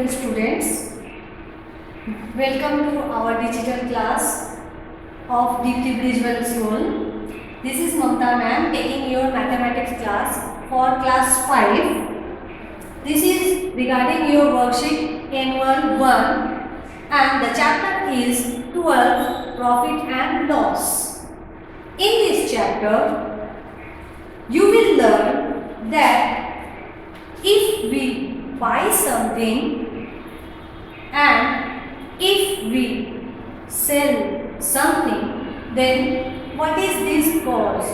dear students, welcome to our digital class of Deepti Bridgewell School. This is Mamta ma'am taking your mathematics class for class 5. This is regarding your worksheet annual 1 and the chapter is 12 profit and loss. In this chapter, you will learn that if we buy something and if we sell something, then what is this called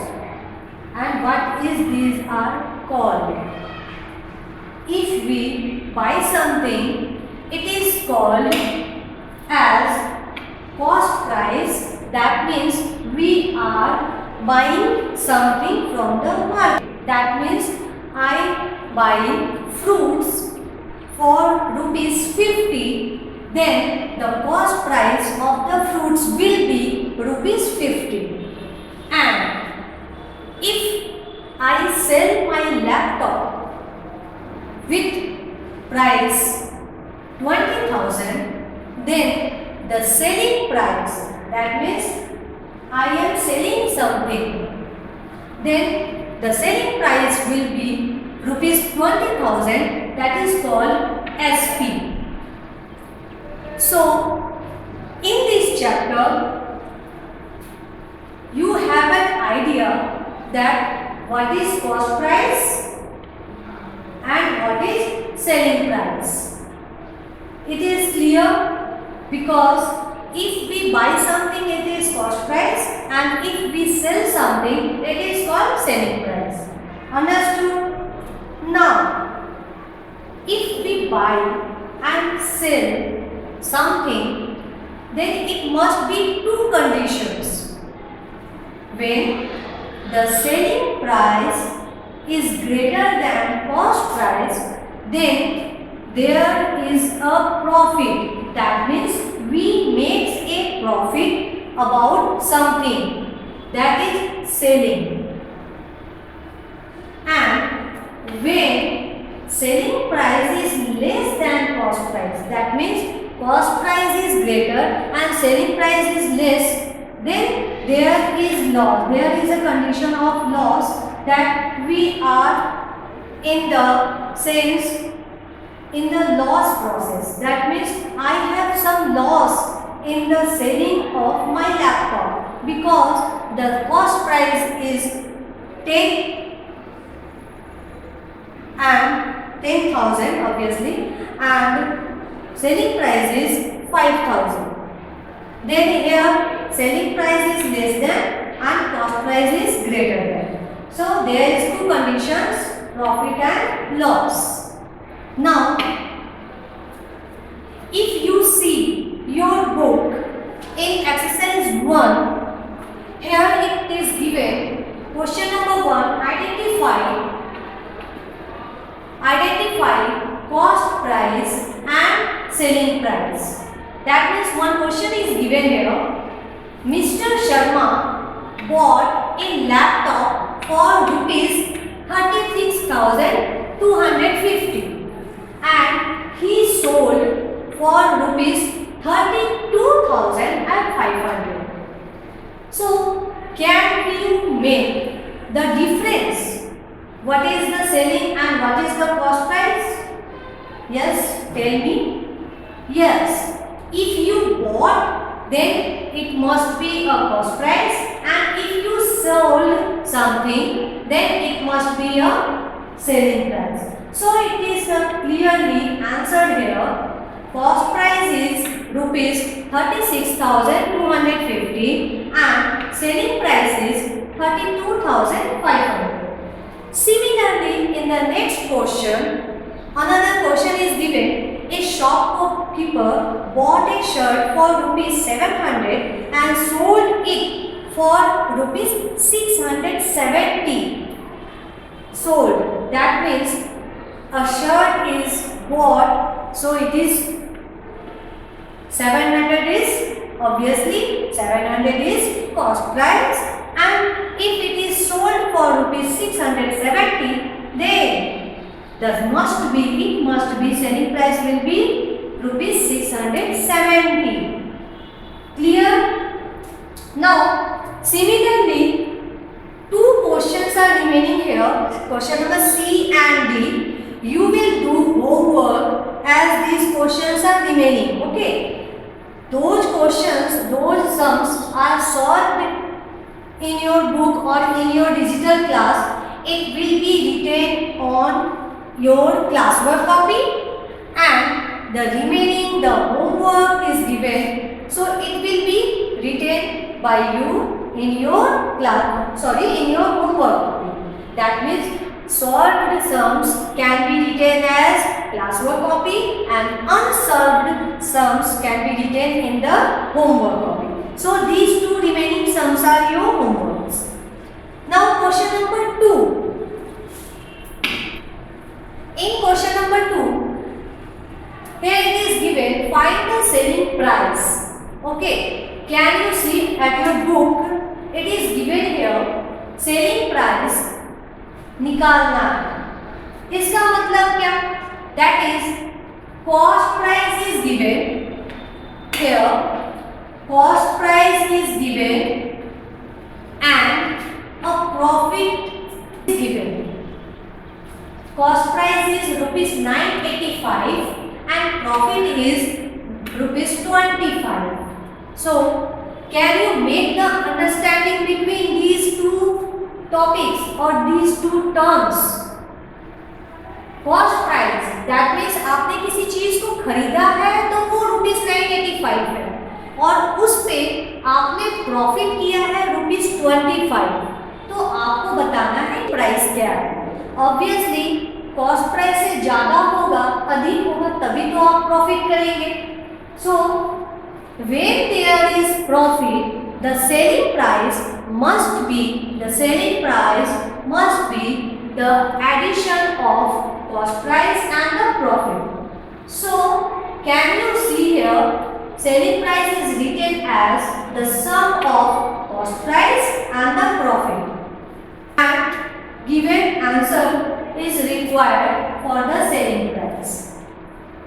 and what is these are called? If we buy something, it is called as cost price. That means we are buying something from the market. That means I buy fruits for rupees 50, then the cost price of the fruits will be rupees 50. And if I sell my laptop with price 20,000, then the selling price, that means I am selling something, then the selling price will be rupees 20,000, that is called SP. So, in this chapter, you have an idea that what is cost price and what is selling price. It is clear because if we buy something, it is cost price, and if we sell something, it is called selling price. Understood? Now, if we buy and sell something, then it must be two conditions. When the selling price is greater than cost price, then there is a profit. That means we make a profit about something, that is selling. And when selling price is less than cost price, that means cost price is greater and selling price is less, then there is loss. There is a condition of loss, that we are in the sense in the loss process. That means I have some loss in the selling of my laptop because the cost price is 10 and 10,000 obviously, and selling price is 5,000. Then here selling price is less than and cost price is greater than. So there is two conditions, profit and loss. Now, if you see your book in exercise 1, here it is given question number 1, identify cost price and selling price. That means one question is given here. Mr. Sharma bought a laptop for rupees 36,250 and he sold for rupees 32,500. So, can you make the difference? What is the selling and what is the cost price? Yes, tell me. Yes, if you bought, then it must be a cost price, and if you sold something, then it must be a selling price. So it is clearly answered here. Cost price is rupees 36,250 and selling price is 32,500. Similarly, in the next question, another question is given. A shopkeeper bought a shirt for rupees 700 and sold it for rupees 670. Sold. That means a shirt is bought, so it is 700 is obviously 700 is cost price, and if it is sold for rupees 670, then it must be selling price will be 670. Clear? Now, similarly, two questions are remaining here. Question number C and D. You will do homework as these questions are remaining. Okay? Those questions, those sums are solved in your book or in your digital class. It will be written on your classwork copy, and the remaining, the homework is given. So it will be written by you in your class, in your homework copy. That means solved sums can be written as classwork copy and unsolved sums can be written in the homework copy. So these two remaining sums are your homeworks. Now question number 2. In question number 2, here it is given, find the selling price. Okay, can you see at your book? It is given here, selling price निकालना है. इसका मतलब क्या? That is, cost price is given here. Cost price is given and a profit is given. Cost price is rupees 985 and profit is rupees 25. So, can you make the understanding between these two topics or these two terms? Cost price, that means आपने किसी चीज को खरीदा है तो वो rupees 985 है और उस पे आपने प्रॉफिट किया है रुपीज 25. तो आपको बताना है प्राइस क्या है. ऑब्वियसली कॉस्ट प्राइस से ज्यादा होगा, अधिक होगा, तभी तो आप प्रॉफिट करेंगे. सो when there is profit, the selling price must be the addition of cost price and the profit. So can you see here, selling price is written as the sum of cost price and the profit, and given answer is required for the selling price.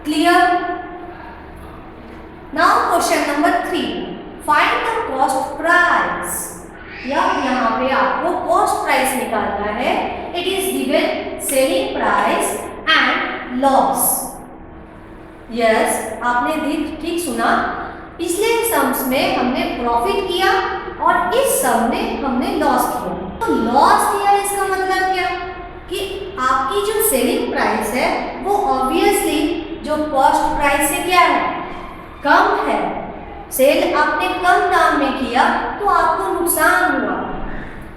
Clear? Now question number 3, find the cost price. यहाँ पे आपको cost price निकालना है. It is given selling price and loss. Yes, आपने ठीक सुना. पिछले sums में हमने प्रॉफिट किया और इस सम में हमने लॉस किया. तो लॉस किया इसका मतलब क्या कि आपकी जो सेलिंग प्राइस है वो ऑब्वियसली जो कॉस्ट प्राइस से क्या है, कम है. सेल आपने कम दाम में किया तो आपको नुकसान हुआ.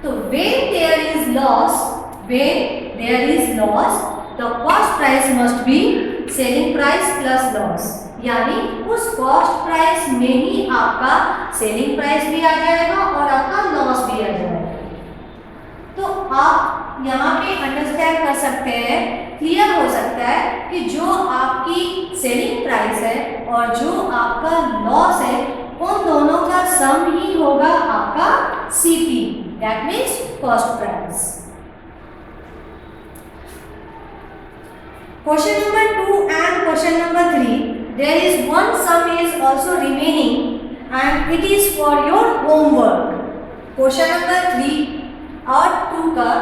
तो when there is loss, the cost price must be selling price plus loss. यानी उस कॉस्ट प्राइस में ही आपका सेलिंग प्राइस भी आ जाएगा और आपका लॉस भी आ जाएगा. तो आप यहाँ पे अंडरस्टैंड कर सकते हैं, क्लियर हो सकता है कि जो आपकी सेलिंग प्राइस है और जो आपका लॉस है उन दोनों का सम ही होगा आपका CP, that means cost price. Question number 2 and question number 3, there is one sum is also remaining and it is for your homework. Question number 3 और 2 का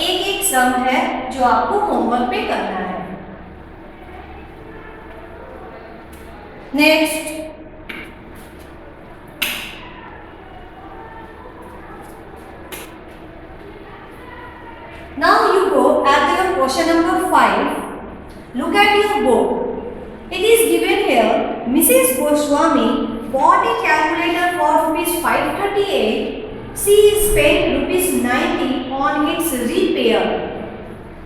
एक सम है जो आपको होमवर्क पे करना है. Next, now you go at your question number 5. Look at your book. It is given here, Mrs. Goswami bought a calculator for rupees 538. She spent rupees 90 on its repair.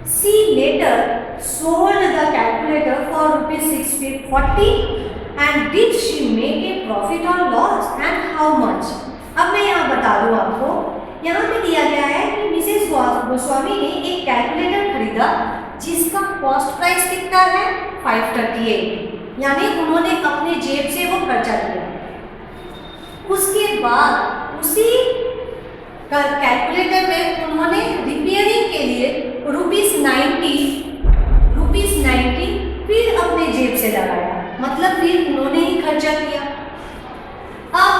She later sold the calculator for rupees 640. And did she make a profit or loss, and how much? अब मैं यहाँ बता दूँ आपको. यहाँ पे दिया गया है कि मिसेस गोस्वामी ने एक कैलकुलेटर खरीदा जिसका कॉस्ट प्राइस कितना है 538, यानी उन्होंने अपने जेब से वो खर्चा किया. उसके बाद उसी कैलकुलेटर में उन्होंने रिपेयरिंग के लिए रुपीस 90 फिर अपने जेब से लगाया. मतलब फिर उन्होंने ही खर्चा किया। अब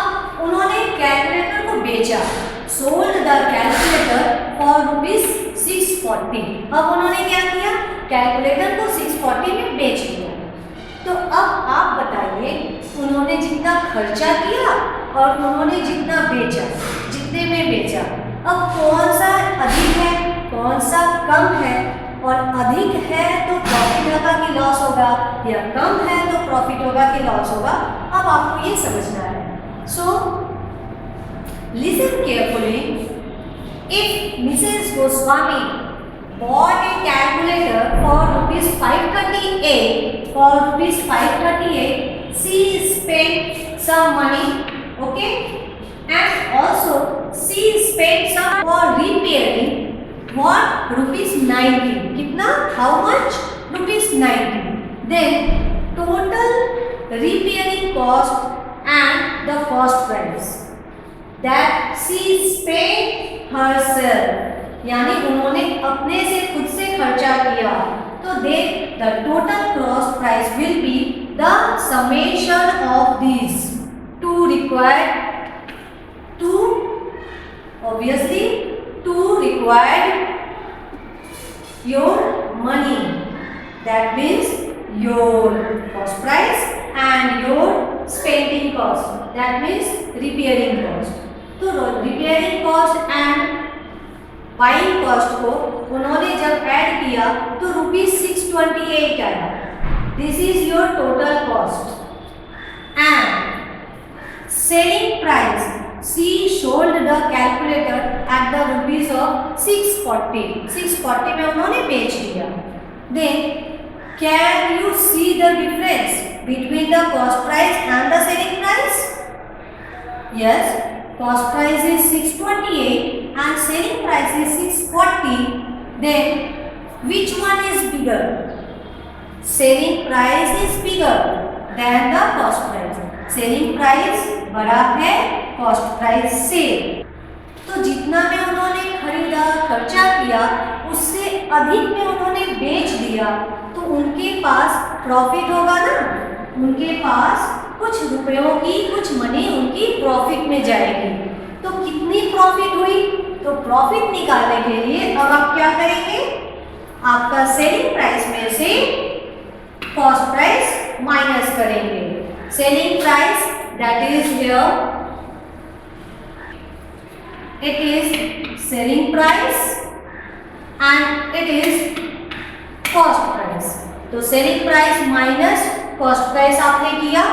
उन्होंने कैलकुलेटर को बेचा, सोल्ड द कैलकुलेटर फॉर ₹640। अब उन्होंने क्या किया, कैलकुलेटर को 640 में बेच दिया। तो अब आप बताइए, उन्होंने जितना खर्चा किया और उन्होंने जितना बेचा, जितने में बेचा, अब कौन सा अधिक है, कौन सा कम है? और अधिक है तो प्रॉफिट होगा कि लॉस होगा, या कम है तो प्रॉफिट होगा कि लॉस होगा? अब आपको ये समझना है। So listen carefully. If Mrs Goswami bought a calculator for ₹538, she spent some money, okay, and also she spent some for repairing what, ₹90. कितना, how much, ₹90. Then total repairing cost and the cost price that she spent herself, यानी उन्होंने अपने से खुद से खर्चा किया, तो they the total cost price will be the summation of this two required to obviously to required your money, that means your cost price and your spending cost, that means repairing cost. तो repairing cost and buying cost को उन्होंने जब add किया तो ₹628 आया। This is your total cost and selling price, she sold the calculator at the ₹640 में उन्होंने बेच दिया। Then can you see the difference between the cost price and the selling price? Yes, cost price is 628 and selling price is 640. Then which one is bigger? Selling price is bigger than the cost price. Selling price बड़ा है cost price से। तो जितना में उन्होंने खरीदा, खर्चा किया, उससे अधिक में उन्होंने बेच दिया, तो उनके पास प्रॉफिट होगा ना, उनके पास कुछ रुपयों की, कुछ मनी उनकी प्रॉफिट में जाएगी। तो कितनी प्रॉफिट हुई? तो प्रॉफिट निकालने के लिए अब आप क्या करेंगे, आपका सेलिंग प्राइस में से कॉस्ट प्राइस माइनस करेंगे। Selling price that is here, it is selling price and it is cost price. तो selling price minus cost price आपने किया,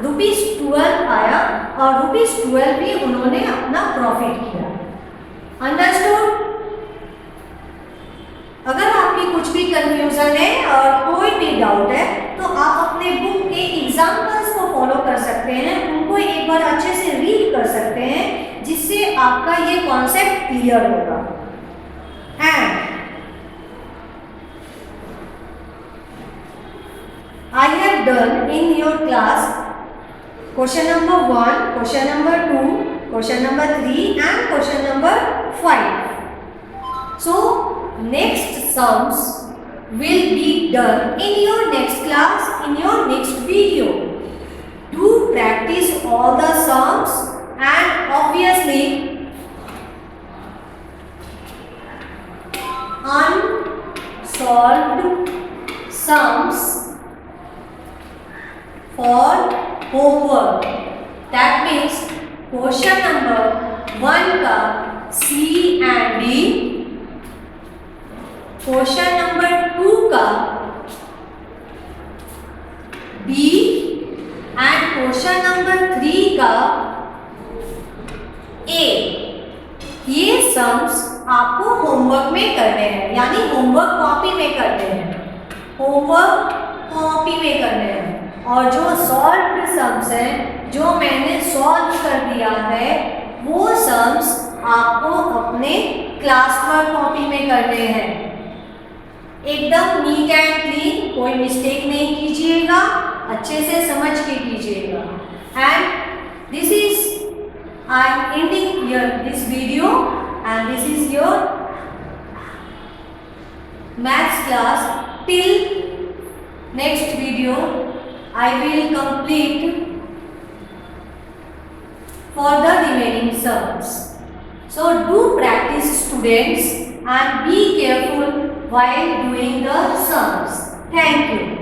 ₹12 आया और ₹12 भी उन्होंने अपना प्रॉफिट किया। अंडरस्टूड? अगर आपकी कुछ भी कंफ्यूजन है और कोई भी डाउट है तो आप अपने बुक के एग्जाम्पल्स को फॉलो कर सकते हैं, उनको एक बार अच्छे से रीड कर सकते हैं, जिससे आपका ये कॉन्सेप्ट क्लियर होगा। And I have done in your class question number 1, question number 2, question number 3 and question number 5. So next sums will be done in your next class, in your next video. Do practice all the sums and obviously unsolved sums for homework. That means question number 1 का C and D, question number 2 का B and question number 3 का A। ये sums आपको homework में करने हैं, यानी homework copy में करने हैं, होमवर्क कॉपी में करने हैं। और जो सॉल्व्ड सम्स हैं, जो मैंने सॉल्व कर दिया है, वो सम्स आपको अपने क्लास वर्क कॉपी में करने हैं। एकदम नीट एंड क्लीन, कोई मिस्टेक नहीं कीजिएगा, अच्छे से समझ के कीजिएगा। And this is I am ending this video and this is your maths class. Till next video I will complete for the remaining sums. So do practice, students, and be careful while doing the sums. Thank you.